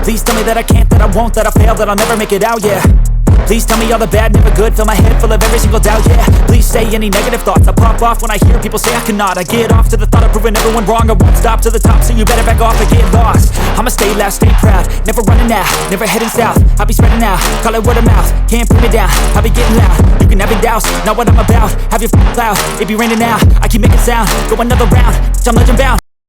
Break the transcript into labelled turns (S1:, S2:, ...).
S1: Please tell me that I can't, that I won't, that I'll fail, that I'll never make it out, yeah. Please tell me all the bad, never good. Fill my head full of every single doubt, yeah. Please say any negative thoughts. I pop off when I hear people say I cannot. I get off to the thought of proving everyone wrong. I won't stop to the top, so you better back off and get lost. I'ma stay loud, stay proud, never running out, never heading south. I'll be spreading out, call it word of mouth. Can't put me down, I'll be getting loud. You can have it douse, not what I'm about. Have your cloud, it be raining now. I keep making sound, go another round, I'm legend bound.